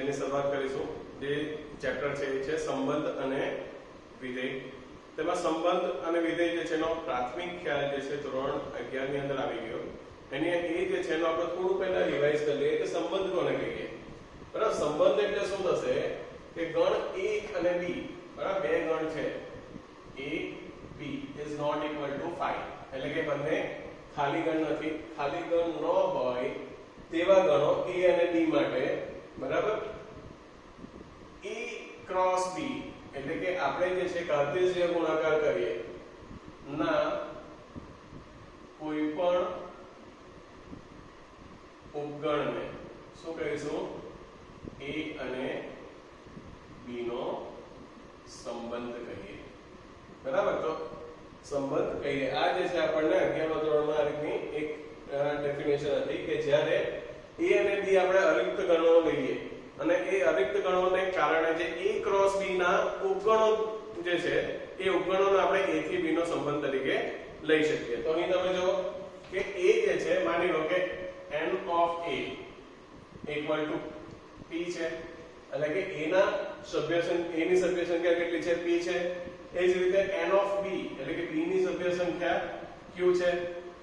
જેની શરૂઆત કરીશું. જે ચેપ્ટર છે એ છે સંબંધ અને વિધેય. તેમાં સંબંધ અને વિધેય જે છે એનો પ્રાથમિક ખ્યાલ જે છે ધોરણ 11 ની અંદર આવી ગયો. એની એ જે છે એનો આપણે થોડું પહેલા રિવાઇઝ કરી લઈએ કે સંબંધ કોને કહીએ. બરાબર, સંબંધ એટલે શું થશે કે ગણ a અને b, બરાબર, બે ગણ છે a b is not equal to 5, એટલે કે બંને ખાલી ગણ નથી. ખાલી ગણ ન હોય તેવા ગણો a અને b માટે, બરાબર, a ક્રોસ b એટલે કે આપણે જે છે કાર્ટેશિયન ગુણાકાર કરીએ ના કોઈ પણ ઉપગણને શું કહીશું? a અને b નો સંબંધ કહીએ. બરાબર, તો સંબંધ કહીએ. આ જે છે આપણને 11મા ધોરણમાં આ રીતની એક ડેફિનેશન હતી કે જ્યારે a અને b આપણે અરિક્ત ગણો લઈએ અને એ અરિક્ત ગણોને કારણે જે a ક્રોસ b ના ઉપગણો જે છે એ ઉપગણોને આપણે a થી b નો સંબંધ તરીકે લઈ શકીએ. તો અહીં તમે જો કે a જે છે, માની લો કે n of a equal to p છે, એટલે કે a ના સભ્ય સંખ્યા, a ની સભ્ય સંખ્યા કેટલી છે? p છે. એ જ રીતે n of b એટલે કે b ની સભ્ય સંખ્યા q છે.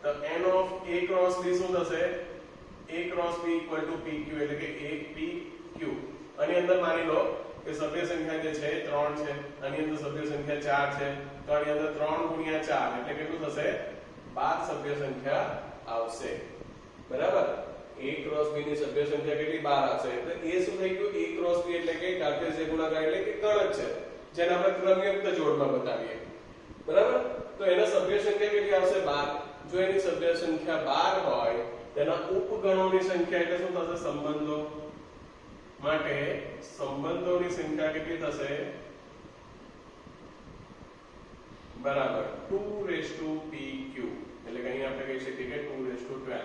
તો n of a cross b શું થશે? a cross b equal to pq એટલે કે a p q. આની અંદર માની લો કે સભ્ય સંખ્યા જે છે 3 છે, આની અંદર સભ્ય સંખ્યા 4 છે, તો આની અંદર 3 ગુણ્યા 4 એટલે કેટલું થશે? 12 સભ્ય સંખ્યા આવશે. બરાબર, a ક્રોસ b ની સભ્ય સંખ્યા કેટલી? 12 આવશે. એટલે એ શું થઈ ગયું? a ક્રોસ b એટલે કે કાર્ટેશિયન ગુણાકાર એટલે કે ગણ જ છે, જેને આપણે ક્રમયુક્ત જોડમાં બતાવીએ. બરાબર, તો એના સભ્ય સંખ્યા કેટલી આવશે? 12. જો એની સભ્ય સંખ્યા 12 હોય તેના ઉપગણોની સંખ્યા એટલે શું થશે? સંબંધો. માટે સંબંધોની સંખ્યા કેટલી થશે? બરાબર, 2pq એટલે કે અહીં આપણે કહી શકીએ કે 212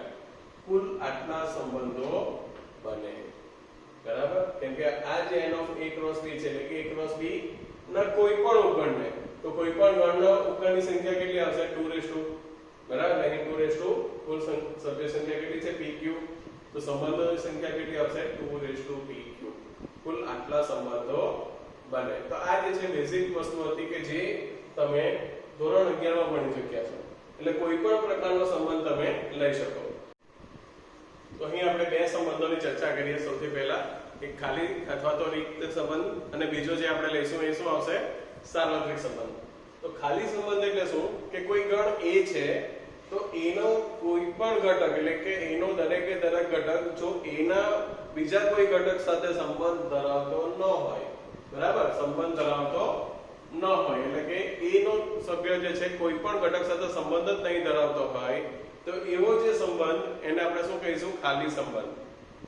કુલ આટલા સંબંધો બને. બરાબર, કેમ કે આ જે n of a cross b છે એટલે કે a cross b ના કોઈ પણ ઉપગણને, તો કોઈ પણ ગણના ઉપગણની સંખ્યા કેટલી આવશે? 2. બરાબર, અહીં 2 કુલ સભ્ય સંખ્યા કેટલી છે? pq. તો સંબંધોની સંખ્યા કેટલી આવશે? 2pq. કુલ આટલા સંબંધો બને. તો આ જે છે બેઝિક વસ્તુ હતી કે જે તમે ધોરણ 11 માં ભણી ચૂક્યા છો. એટલે કોઈ પણ પ્રકારનો સંબંધ તમે લઈ શકો. તો અહીં આપણે બે સંબંધોની ચર્ચા કરીએ. સૌથી પહેલા એક ખાલી અથવા તો રિક્ત સંબંધ અને બીજો જે આપણે લઈશું એ શું આવશે? સાર્વત્રિક સંબંધ. તો ખાલી સંબંધ એટલે શું કે કોઈ ગણ a છે તો a નો કોઈ પણ ઘટક એટલે કે a નો દરેકે દરેક ઘટક જો a ના બીજા કોઈ ઘટક સાથે સંબંધ ધરાવતો ન હોય, બરાબર, સંબંધ ધરાવતો ન હોય એટલે કે a નો સભ્ય જે છે કોઈ પણ ઘટક સાથે સંબંધ જ નહીં ધરાવતો હોય તો એવો જે સંબંધ એને આપણે શું કહીશું? ખાલી સંબંધ.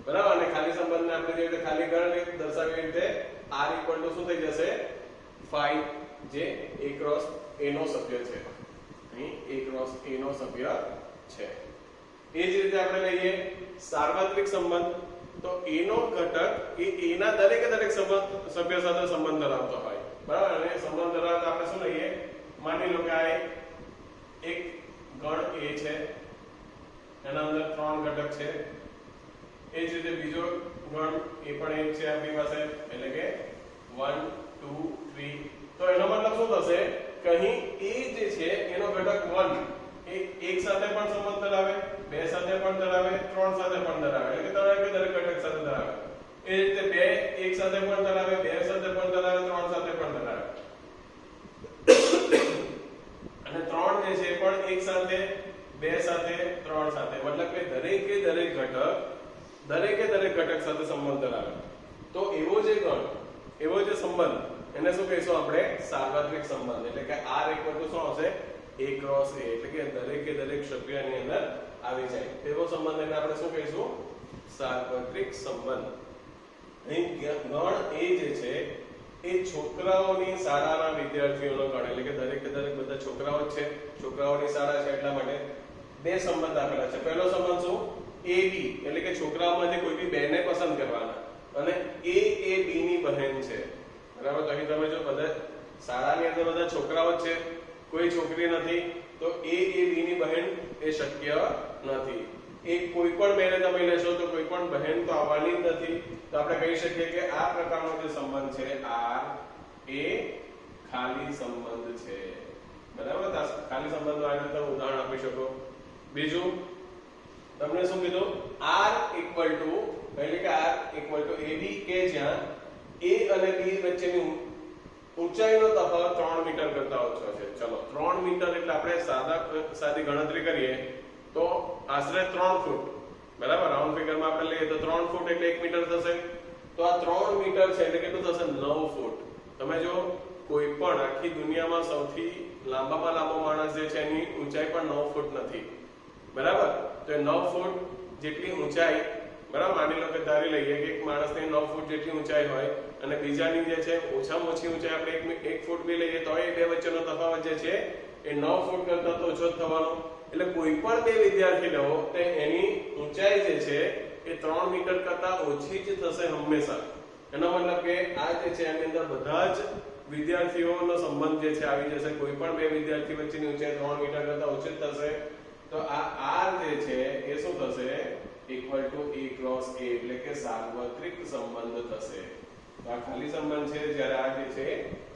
બરાબર, અને ખાલી સંબંધને આપણે જે રીતે ખાલી ગણ દર્શાવીએ રીતે r equal to શું થઈ જશે? 5, જે a ક્રોસ a નો સભ્ય છે. અહીં a ક્રોસ a નો સભ્ય છે. એ જ રીતે આપણે લઈએ સાર્વત્રિક સંબંધ. તો a નો ઘટક એ a ના દરેકે દરેક સભ્ય સાથે સંબંધ ધરાવતો હોય. બરાબર, અને સંબંધ ધરાવતા આપણે શું લઈએ? માની લો કે આ એક ગણ a છે, એના અંદર 3 ઘટક છે. એ જ રીતે બીજો ગણ એ પણ એક છે આપણી પાસે, એટલે કે 1 2 3. તો એનો મતલબ શું થશે કે અહીં a જે છે એનો ઘટક 1 એ એક સાથે પણ સંબંધ ધરાવે, બે સાથે પણ ધરાવે, 3 સાથે પણ ધરાવે, એટલે કે દરેક ઘટક સાથે ધરાવે. એ રીતે બે એક સાથે પણ ધરાવે, બે સાથે પણ ધરાવે, 3 સાથે પણ ધરાવે. અને 3 જે છે પણ એક સાથે, બે સાથે, 3 સાથે, મતલબ કે દરેકે દરેક ઘટક સાથે સંબંધ ધરાવે. તો એવો જે ગણ, એવો જે સંબંધ એને શું કહીશું આપણે? સાર્વત્રિક સંબંધ. એટલે કે r equal to શું આવશે? a cross a એટલે કે દરેકે દરેક સભ્યની અંદર આવી જાય તેવો સંબંધ એને આપણે શું કહીશું? સાર્વત્રિક સંબંધ. અહીં ગણ a જે છે એ છોકરાઓની શાળાના વિદ્યાર્થીઓનો ગણ, એટલે કે દરેકે દરેક બધા છોકરાઓ જ છે, છોકરાઓની શાળા છે, એટલા માટે બે સંબંધ આપેલા છે. પહેલો સંબંધ શું? a b એટલે કે છોકરાઓમાંથી કોઈ બી બેને પસંદ કરવાના અને a એ b ની બહેન છે. બરાબર, તો અહીં તમે જો બધા શાળાની અંદર બધા છોકરાઓ જ છે, કોઈ છોકરી નથી, તો a એ b ની બહેન એ શક્ય નથી. એક કોઈ પણ બેને તમે લેશો તો કોઈ પણ બહેન તો આવવાની જ નથી, તો આપણે કહી શકીએ કે આ પ્રકારનો જે સંબંધ છે R એ ખાલી સંબંધ છે, બરાબર. ખાલી સંબંધનું આ રીતે ઉદાહરણ આપી શકો. બીજું તમને શું કીધું, R ઇક્વલ ટુ એટલે કે R ઇક્વલ ટુ AB કે જ્યાં A અને B વચ્ચેની ઊંચાઈનો તફાવત 3 મીટર કરતા ઓછો છે. ચલો 3 મીટર એટલે આપણે સાદી ગણતરી કરીએ તો આશરે 3 ફૂટ, બરાબર. રાઉન્ડ ફિગરમાં આપણે લઈએ તો 3 ફૂટ એટલે 1 મીટર થશે. તો આ 3 મીટર છે એટલે કેટલું થશે, 9 ફૂટ. તમે જો કોઈ પણ આખી દુનિયામાં સૌથી લાંબામાં લાંબો માણસ જે છે એની ઊંચાઈ પણ 9 ફૂટ નથી, બરાબર. તો એ 9 ફૂટ જેટલી ઊંચાઈ, બરાબર. માની લો કે ધારી લઈએ કે એક માણસની 9 ફૂટ જેટલી ઊંચાઈ હોય અને બીજાની જે છે ઓછામાં ઓછી ઊંચાઈ આપણે 1 ફૂટ બી લઈએ તો એ બે વચ્ચેનો તફાવત જે છે એ 9 ફૂટ કરતા તો ઓછો જ થવાનો. એટલે કોઈ પણ બે વિદ્યાર્થી લો તો એની ઊંચાઈ જે છે એ 3 મીટર કરતા ઓછી જ થશે હંમેશા. એનો મતલબ કે આ જે છે એની અંદર બધા જ વિદ્યાર્થીઓનો સંબંધ જે છે આવી જશે. કોઈ પણ બે વિદ્યાર્થી વચ્ચેની ઊંચાઈ 3 મીટર કરતા ઓછી જ થશે. તો આ R જે છે એ શું થશે, equal to A cross A એટલે કે સાર્વત્રિક સંબંધ થશે. તો આ ખાલી સંબંધ છે, જ્યારે આ જે છે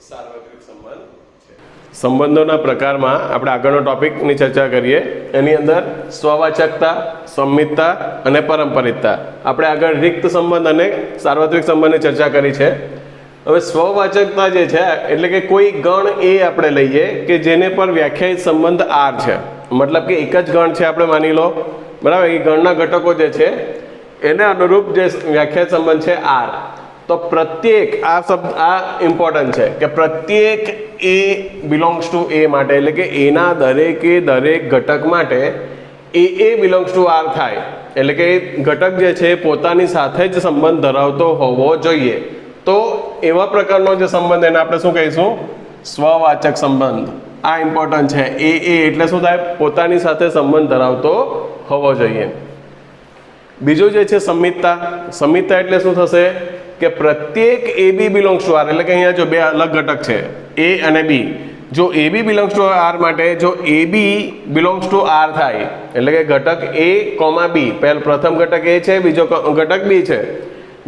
સાર્વત્રિક સંબંધ છે. સંબંધોના પ્રકારમાં આપણે આગળનો ટોપિકની ચર્ચા કરીએ. એની અંદર સ્વવાચકતા, સંમિતતા અને પરંપરિતતા. આપણે આગળ રિક્ત સંબંધ અને સાર્વત્રિક સંબંધની ચર્ચા કરી છે. હવે સ્વવાચકતા જે છે એટલે કે કોઈ ગણ એ આપણે લઈએ કે જેને પર વ્યાખ્યાયિત સંબંધ R છે, મતલબ કે એક જ ગણ છે આપણે માની લો, બરાબર. એ ગણના ઘટકો જે છે એને અનુરૂપ જે વ્યાખ્યાયિત સંબંધ છે R. તો પ્રત્યેક આ શબ્દ આ ઇમ્પોર્ટન્ટ છે કે પ્રત્યેક A બિલોંગ્સ ટુ A માટે એટલે કે એના દરેકે દરેક ઘટક માટે A બિલોંગ્સ ટુ R થાય. એટલે કે ઘટક જે છે પોતાની સાથે જ સંબંધ ધરાવતો હોવો જોઈએ. તો એવા પ્રકારનો જે સંબંધ એને આપણે શું કહીશું, સ્વવાચક સંબંધ. આ ઇમ્પોર્ટન્ટ છે. A એટલે શું થાય, પોતાની સાથે સંબંધ ધરાવતો હોવો જોઈએ. બીજું જે છે સંમિતતા. સંમિતતા એટલે શું થશે કે પ્રત્યેક AB બિલોંગ્સ ટુ R એટલે કે અહીંયા જો બે અલગ ઘટક છે A અને B. જો AB બિલોંગ્સ ટુ R માટે જો AB બિલોંગ્સ ટુ R થાય એટલે કે ઘટક A, B, પ્રથમ ઘટક A છે, બીજો ઘટક B છે.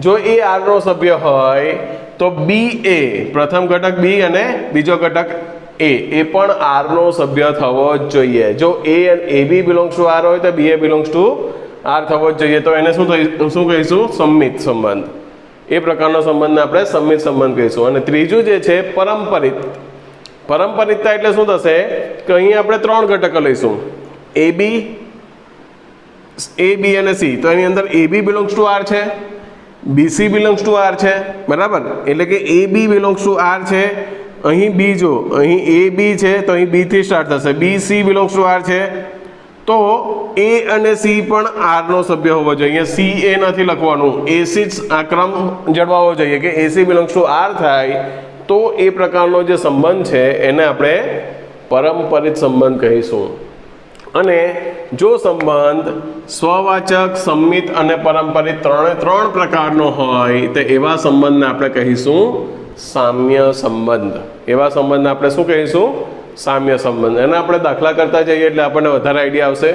જો એ R નો સભ્ય હોય તો BA, પ્રથમ ઘટક B અને બીજો ઘટક A એ પણ R નો સભ્ય થવો જ જોઈએ. જો AB બિલોંગ્સ ટુ R હોય તો BA બિલોંગ્સ ટુ R થવો જ જોઈએ. તો એને શું કહીશું, સંમિત સંબંધ. એ પ્રકારનો સંબંધને આપણે સંમિત સંબંધ કહીશું. અને ત્રીજું જે છે પરંપરિત. પરંપરિતતા એટલે શું થશે કે અહીં આપણે 3 ઘટકો લઈશું, A, B અને C. તો એની અંદર AB બિલોંગ્સ ટુ R છે, BC બિલોંગ્સ ટુ R છે, બરાબર. એટલે કે AB બિલોંગ્સ ટુ R છે. અહીં B જો અહીં AB છે તો અહીં B થી સ્ટાર્ટ થશે, BC બિલોંગ્સ ટુ R છે. તો A અને C પણ R નો સભ્ય હોવો જોઈએ. અહીંયા CA નથી લખવાનું, AC જ આ ક્રમ જળવાવો જોઈએ કે AC બિલોંગ્સ ટુ R થાય. તો એ પ્રકારનો જે સંબંધ છે એને આપણે પરંપરિત સંબંધ કહીશું. અને જો સંબંધ સ્વવાચક, સંમિત અને પરંપરિત ત્રણ પ્રકારનો હોય તો એવા સંબંધને આપણે કહીશું સામ્ય સંબંધ. એવા સંબંધને આપણે શું કહીશું, સામ્ય સંબંધ. એને આપણે દાખલા કરતા જઈએ એટલે આપણને વધારે આઈડિયા આવશે.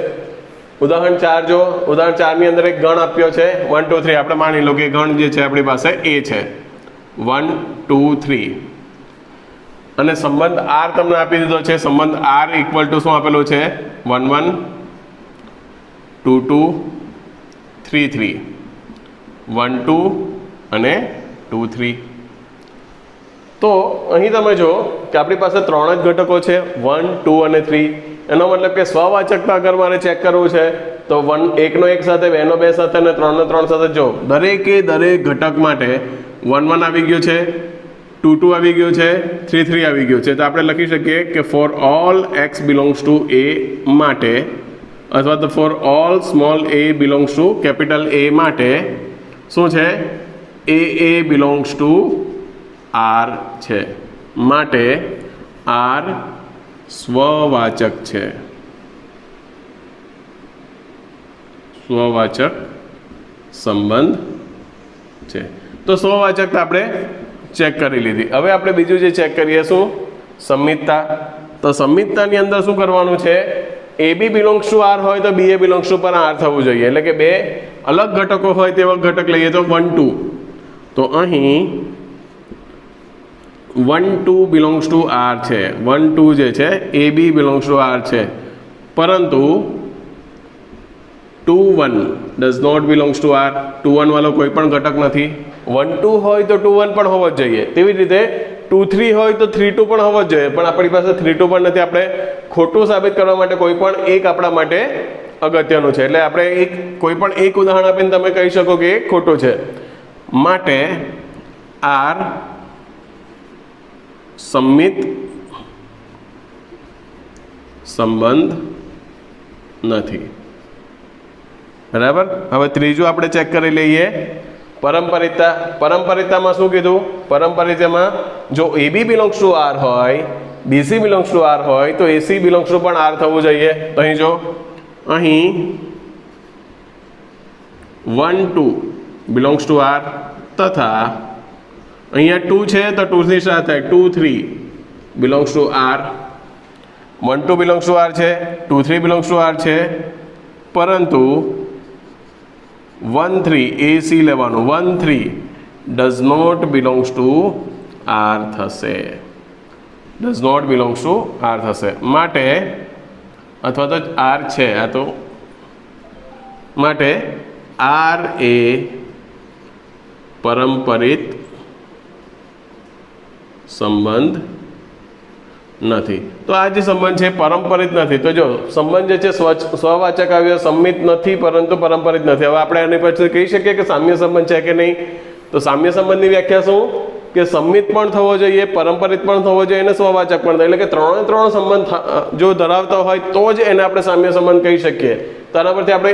ઉદાહરણ 4 જો. ઉદાહરણ 4 ની અંદર એક ગણ આપ્યો છે 1 2 3. આપણે માની લો કે ગણ જે છે આપણી પાસે A છે 1 2 3 અને સંબંધ R તમને આપી દીધો છે. સંબંધ R ઇક્વલ ટુ શું આપેલું છે, 1 1 2 2 3 3 1 2 અને 2 3. તો અહીં તમે જો કે આપણી પાસે 3 જ ઘટકો છે 1 2 અને 3. એનો મતલબ કે સ્વવાચકતા અગર મારે ચેક કરવું છે તો 1 નો 1 સાથે, 2 નો 2 સાથે અને 3 નો 3 સાથે. જો દરેકે દરેક ઘટક માટે 1 1 આવી ગયું છે, 2 2 આવી ગયું છે, 3 3 આવી ગયું છે. તો આપણે લખી શકીએ કે for all x belongs to A માટે અથવા તો for all small a belongs to capital A માટે શું છે, A બિલોંગ્સ ટુ R છે. માટે R સ્વવાચક છે. સ્વવાચક સંબંધ છે. તો સ્વવાચકતા આપણે ચેક કરી લીધી. હવે આપણે બીજું જે ચેક કરીએ શું, સંમિતતા. તો સંમિતતાની અંદર શું કરવાનું છે, એ બી બિલોંગ્સ ટુ આર હોય તો બી એ બિલોંગ્સ ટુ પણ આર થવું જોઈએ, એટલે કે બે અલગ ઘટકો હોય તેવા ઘટક લઈએ તો 1 2, તો અહીં 1 2 બિલોંગ્સ ટુ આર છે, 1 2 જે છે એ બી બિલોંગ્સ ટુ આર છે, પરંતુ 2 1 does not belongs to R, 2 1 વાળો કોઈ પણ ઘટક નથી. 1 2 હોય તો 2 1 પણ હોવો જ જોઈએ, તેવી જ રીતે 2 3 હોય તો 3 2 પણ હોવો જ જોઈએ, પણ આપણી પાસે 3 2 પણ નથી. આપણે ખોટું સાબિત કરવા માટે કોઈ પણ એક આપણા માટે અગત્યનું છે, એટલે આપણે કોઈ પણ એક ઉદાહરણ આપીને તમે કહી શકો કે એ ખોટું છે. માટે આર સંમિત સંબંધ નથી. બરાબર. હવે ત્રીજું આપણે ચેક કરી લઈએ, પરંપરિતા. પરંપરિતામાં શું કીધું? પરંપરિતામાં જો એ બી બિલોંગ્સ ટુ આર હોય, બીસી બિલોંગ્સ ટુ આર હોય તો એસી બિલોંગ્સ ટુ પણ આર થવું જોઈએ. તો અહીં જો, અહીં 1 2 બિલોંગ્સ ટુ આર, તથા અહીંયા 2 છે તો 2 ની સાથે થાય 2 3 belongs to R. 1 2 belongs to R છે, 2 3 બિલોંગ્સ ટુ આર છે, પરંતુ 1 3 એસી લેવાનું, 1 3 does not belongs to R થશે, does not belongs to R થશે. માટે અથવા તો આર છે આ તો, માટે આર એ પરંપરિત સંબંધ નથી. તો આ જે સંબંધ છે પરંપરિત નથી. તો જો સંબંધ જે છે સ્વવાચક આવ્યો, સંમિત નથી પરંતુ પરંપરિત નથી. હવે આપણે એની પછી કહી શકીએ કે સામ્ય સંબંધ છે કે નહીં? તો સામ્ય સંબંધની વ્યાખ્યા શું? કે સંમિત પણ થવો જોઈએ, પરંપરિત પણ થવો જોઈએ અને સ્વવાચક પણ થાય, એટલે કે ત્રણે ત્રણ સંબંધ જો ધરાવતા હોય તો જ એને આપણે સામ્ય સંબંધ કહી શકીએ. તો આના પરથી આપણે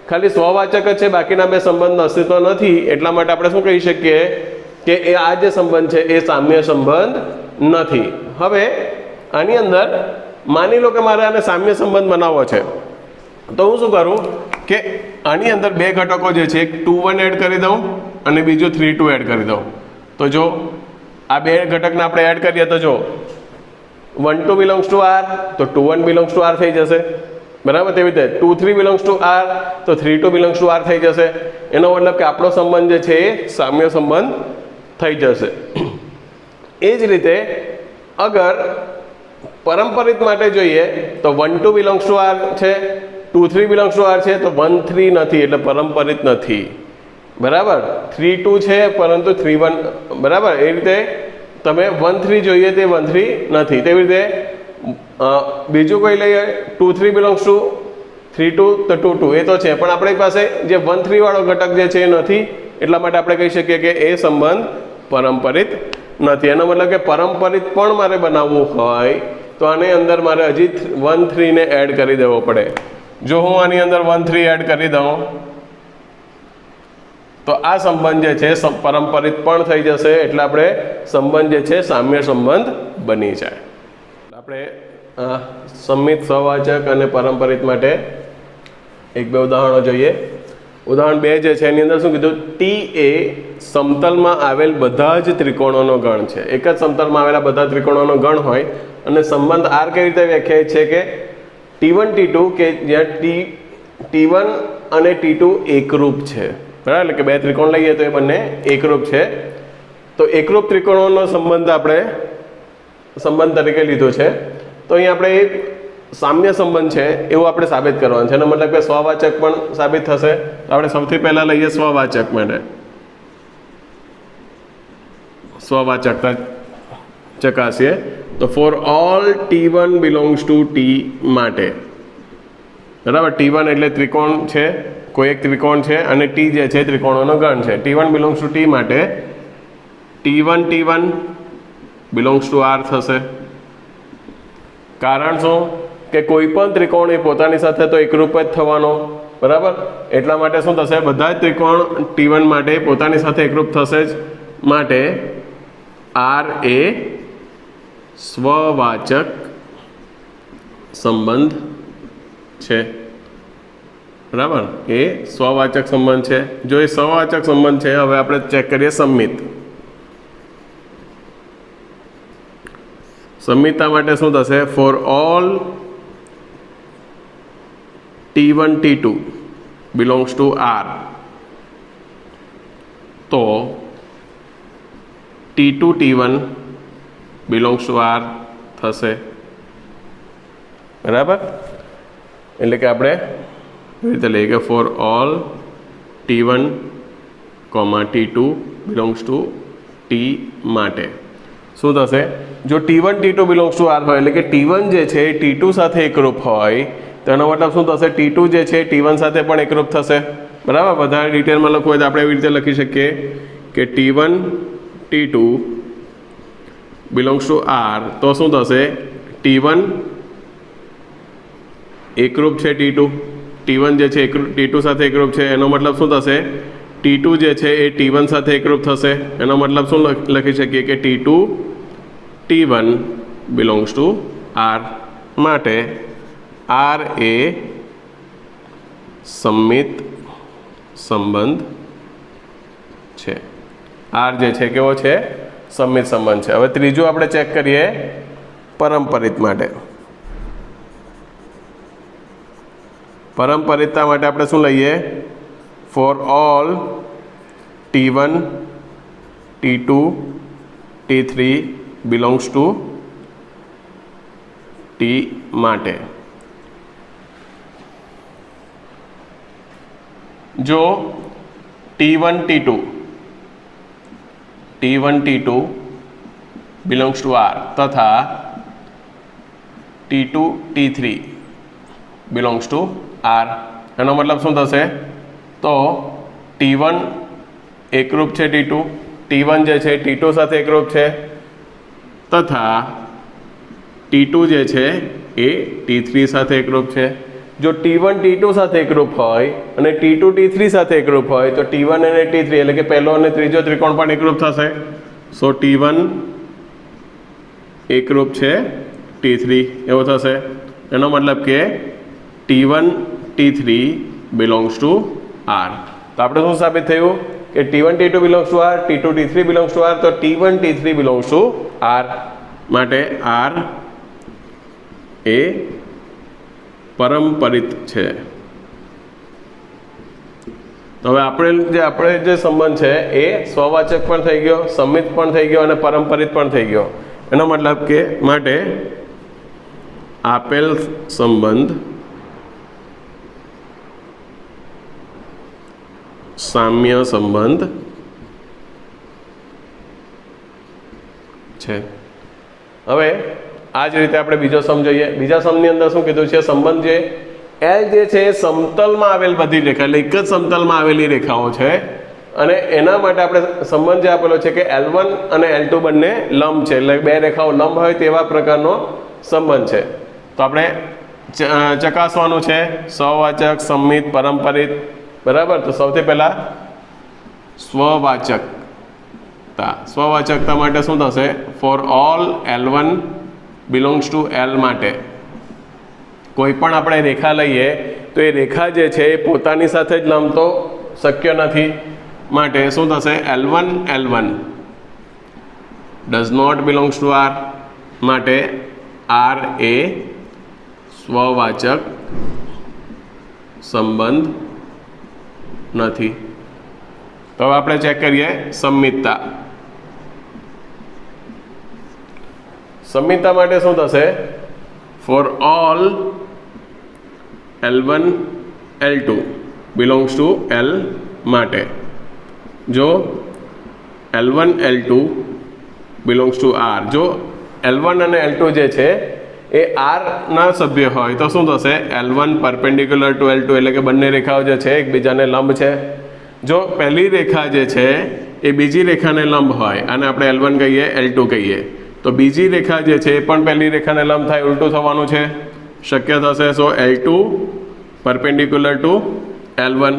ખાલી સ્વવાચક જ છે, બાકીના બે સંબંધ અસ્તિત્વ નથી, એટલા માટે આપણે શું કહી શકીએ કે એ આ જે સંબંધ છે એ સામ્ય સંબંધ નથી. હવે આની અંદર માની લો કે મારે આને સામ્ય સંબંધ બનાવવો છે, તો હું શું કરું કે આની અંદર બે ઘટકો જે છે, એક 2 1 એડ કરી દઉં અને બીજું 3 2 એડ કરી દઉં. તો જો આ બે ઘટકને આપણે એડ કરીએ તો જો 1 2 બિલોંગ્સ ટુ આર તો 2 1 બિલોંગ્સ ટુ આર થઈ જશે. બરાબર. તેવી રીતે 2 3 બિલોંગ્સ ટુ આર તો 3 2 બિલોંગ્સ ટુ આર થઈ જશે. એનો મતલબ કે આપણો સંબંધ જે છે એ સામ્ય સંબંધ થઈ જશે. એ જ રીતે અગર પરંપરિત માટે જોઈએ તો 1 2 બિલોંગ્સ ટુ આર છે, 2 3 બિલોંગ્સ ટુ આર છે, તો 1 3 નથી, એટલે પરંપરિત નથી. બરાબર. 3 2 છે પરંતુ 3 1, બરાબર. એ રીતે તમે 1 3 જોઈએ તે 1 3 નથી. તેવી રીતે બીજું કોઈ લઈએ 2 3 બિલોંગ્સ ટુ 3 2 તો 2 2 એ તો છે, પણ આપણી પાસે જે 1 3 વાળો ઘટક જે છે એ નથી, એટલા માટે આપણે કહી શકીએ કે એ સંબંધ પરંપરિત નથી. એનો મતલબ કે પરંપરિત પણ મારે બનાવવું હોય તો આની અંદર મારે હજી 1 3 ને એડ કરી દેવો પડે. જો હું આની અંદર 1 3 એડ કરી દઉં તો આ સંબંધ જે છે પરંપરિત પણ થઈ જશે, એટલે આપણે સંબંધ જે છે સામ્ય સંબંધ બની જાય. આપણે સંમિત, સ્વવાચક અને પરંપરિત માટે એક બે ઉદાહરણો જોઈએ. ઉદાહરણ 2 જે છે એની અંદર શું કીધું? ટી એ સમતલમાં આવેલ બધા જ ત્રિકોણોનો ગણ છે. એક જ સમતલમાં આવેલા બધા ત્રિકોણોનો ગણ હોય અને સંબંધ આર કેવી રીતે વ્યાખ્યાયિત છે કે T1 T2 કે જ્યાં T1 અને T2 એકરૂપ છે. બરાબર. એટલે કે બે ત્રિકોણ લઈએ તો એ બંને એકરૂપ છે. તો એકરૂપ ત્રિકોણોનો સંબંધ આપણે સંબંધ તરીકે લીધો છે. તો અહીં આપણે એક સામ્ય સંબંધ છે એવું આપણે સાબિત કરવાનું છે. એનો મતલબ કે સ્વવાચક પણ સાબિત થશે. તો આપણે સૌથી પહેલા લઈએ સ્વવાચક માટે. સ્વવાચકતા ચકાસીએ તો for all T1 belongs to T માટે. બરાબર. T1 એટલે ત્રિકોણ છે, કોઈ એક ત્રિકોણ છે, અને ટી જે છે ત્રિકોણોનો ગણ છે. T1 બિલોંગ્સ ટુ ટી માટે T1 બિલોંગ્સ ટુ આર થશે. કારણ શું? કે કોઈ પણ ત્રિકોણ એ પોતાની સાથે તો એકરૂપ જ થવાનો. બરાબર. એટલા માટે શું થશે? બધા જ ત્રિકોણ T1 માટે પોતાની સાથે એકરૂપ થશે જ. માટે આર એ સ્વવાચક સંબંધ છે. બરાબર. એ સ્વવાચક સંબંધ છે. જો એ સ્વવાચક સંબંધ છે, હવે આપણે ચેક કરીએ સંમિત. સંમિતતા માટે શું થશે? For all T1 T2 belongs to R, તો T2 T1 belongs to R થશે. બરાબર, એટલે કે આપણે એવી રીતે લઈએ કે for all T1, T2 belongs to T માટે શું થશે? જો T1 T2 belongs to R હોય એટલે કે T1 જે છે એ T2 સાથે એકરૂપ હોય તો એનો મતલબ શું થશે? T2 જે છે T1 સાથે પણ એકરૂપ થશે. બરાબર, વધારે ડિટેલમાં લખવું હોય તો આપણે એવી રીતે લખી શકીએ કે T1 T2 belongs to R, તો શું થશે? T1 એકરૂપ છે T2, T1 જે છે T2 સાથે એકરૂપ છે, એનો મતલબ શું થશે? T2 જે છે એ T1 સાથે એકરૂપ થશે. એનો મતલબ શું લખી શકીએ કે T2 T1 belongs to R માટે R એ સમમિત સંબંધ છે. R જે છે કેવો છે? સમમિત સંબંધ છે. હવે ત્રીજું આપણે ચેક કરીએ પરંપરિત માટે. પરંપરિતતા માટે આપણે શું લઈએ? For all T1 T2 T3 belongs to T માટે જો T1 T2 belongs to R તથા T2 T3 belongs to R, એનો મતલબ શું થશે? તો T1 એકરૂપ છે T2, T1 જે છે T2 સાથે એકરૂપ છે તથા T2 જે છે એ T3 સાથે એકરૂપ છે. જો T1 T2 સાથે એકરૂપ હોય અને T2 T3 સાથે એકરૂપ હોય તો T1 અને T3 એટલે કે પહેલો અને ત્રીજો ત્રિકોણ પણ એકરૂપ થશે. સો T1 એકરૂપ છે T3 એવો થશે. એનો મતલબ કે T1 T3 belongs to R. તો આપણે શું સાબિત થયું કે T1 T2 belongs to R, T2 T3 belongs to R, તો T1 T3 belongs to R માટે R એ પરંપરિત છે. તો હવે આપણે જે સંબંધ છે એ સ્વવાચક પણ થઈ ગયો, સંમિત પણ થઈ ગયો અને પરંપરિત પણ થઈ ગયો. એનો મતલબ કે માટે આપેલ સંબંધ સામ્ય સંબંધ છે. હવે આ જ રીતે આપણે બીજો સમ જોઈએ. બીજા સમની અંદર શું કીધું છે? સંબંધ જે L જે છે એ સમતલમાં આવેલ બધી રેખા એટલે એક જ સમતલમાં આવેલી રેખાઓ છે અને એના માટે આપણે સંબંધ જે આપેલો છે કે L1 અને L2 બંને લંબ છે, એટલે બે રેખાઓ લંબ હોય તેવા પ્રકારનો સંબંધ છે. તો આપણે ચકાસવાનું છે સ્વવાચક, સંમિત, પરંપરિત. બરાબર, તો સૌથી પહેલા સ્વવાચકતા માટે શું થશે? For all L1 belongs to L માટે કોઈ પણ આપણે રેખા લઈએ તો એ રેખા જે છે એ પોતાની સાથે જ લંબ તો શક્ય નથી. માટે શું થશે? L1 does not belongs to R માટે R એ સ્વવાચક સંબંધ નથી. તો હવે આપણે ચેક કરીએ સંમિતતા. સંમિતતા માટે શું થશે? For all L1 L2 belongs to L માટે જો L1 L2 belongs to R, જો L1 અને L2 જે છે એ R ના સભ્ય હોય તો શું થશે? L1 perpendicular to L2 એટલે કે બંને રેખાઓ જે છે એકબીજાને લંબ છે. જો પહેલી રેખા જે છે એ બીજી રેખાને લંબ હોય અને આપણે L1 કહીએ, L2 કહીએ, તો બીજી રેખા જે છે એ પણ પહેલી રેખાને લંબ થાય, ઉલટું થવાનું છે, શક્ય થશે. સો L2 perpendicular to L1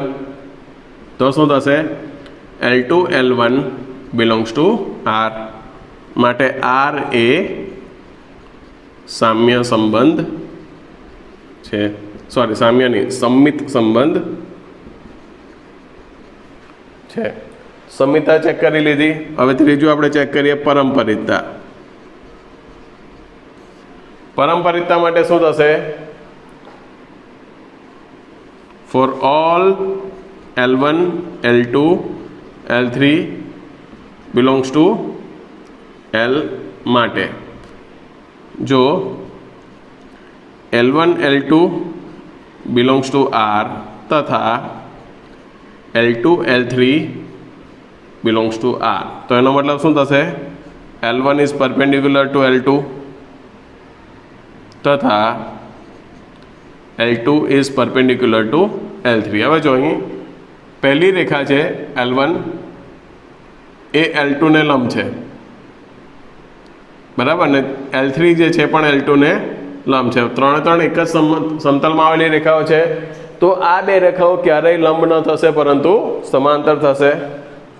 તો શું થશે? L2 L1 belongs to R માટે R એ સામ્ય સંબંધ છે. સામ્ય નહીં, સંમિત સંબંધ છે. સંમિતતા ચેક કરી લીધી. હવે ત્રીજું આપણે ચેક કરીએ પરંપરિતતા. પરંપરિતતા માટે શું થશે? For all L1 L2 L3 belongs to L માટે જો L1 L2 belongs to R તથા L2 L3 belongs to R તો એનો મતલબ શું થશે L1 is perpendicular two L2 તથા L2 is perpendicular two L3 હવે જો અહીં પહેલી રેખા છે L1 એ L2 ને લંબ છે બરાબર ને L3 જે છે પણ L2 ને લંબ છે ત્રણે ત્રણ એક જ સમતલમાં આવેલી રેખાઓ છે તો આ બે રેખાઓ ક્યારેય લંબ ન થશે પરંતુ સમાંતર થશે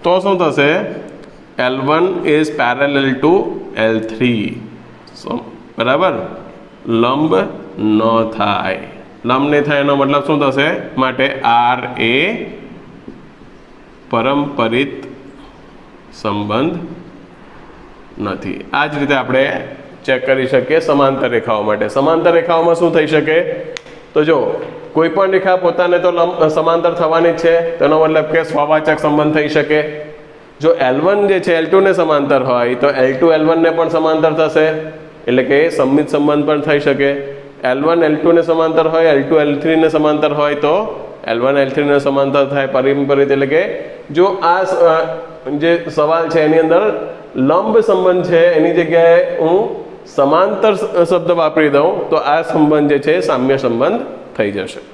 તો શું થશે L1 is parallel two L3 બરાબર લંબ ન થાય લંબ નહીં થાય એનો મતલબ શું થશે માટે R એ પરંપરિત સંબંધ નથી આ જ રીતે આપણે ચેક કરી શકીએ સમાંતર રેખાઓ માટે સમાંતર રેખાઓમાં શું થઈ શકે તો જો કોઈ પણ રેખા પોતાને તો સમાંતર થવાની જ છે તેનો મતલબ કે સ્વવાચક સંબંધ થઈ શકે જો L1 જે છે L2 ને સમાંતર હોય તો L2 L1 ને પણ સમાંતર થશે એટલે કે સંમિત સંબંધ પણ થઈ શકે L1 L2 ને સમાંતર હોય L2 L3 ને સમાંતર હોય તો L1 L3 ને સમાંતર થાય પરંપરિત એટલે કે જો આ જે સવાલ છે એની અંદર લંબ સંબંધ છે એની જગ્યાએ હું સમાંતર શબ્દ વાપરી દઉં તો આ સંબંધ જે છે સામ્ય સંબંધ થઈ જશે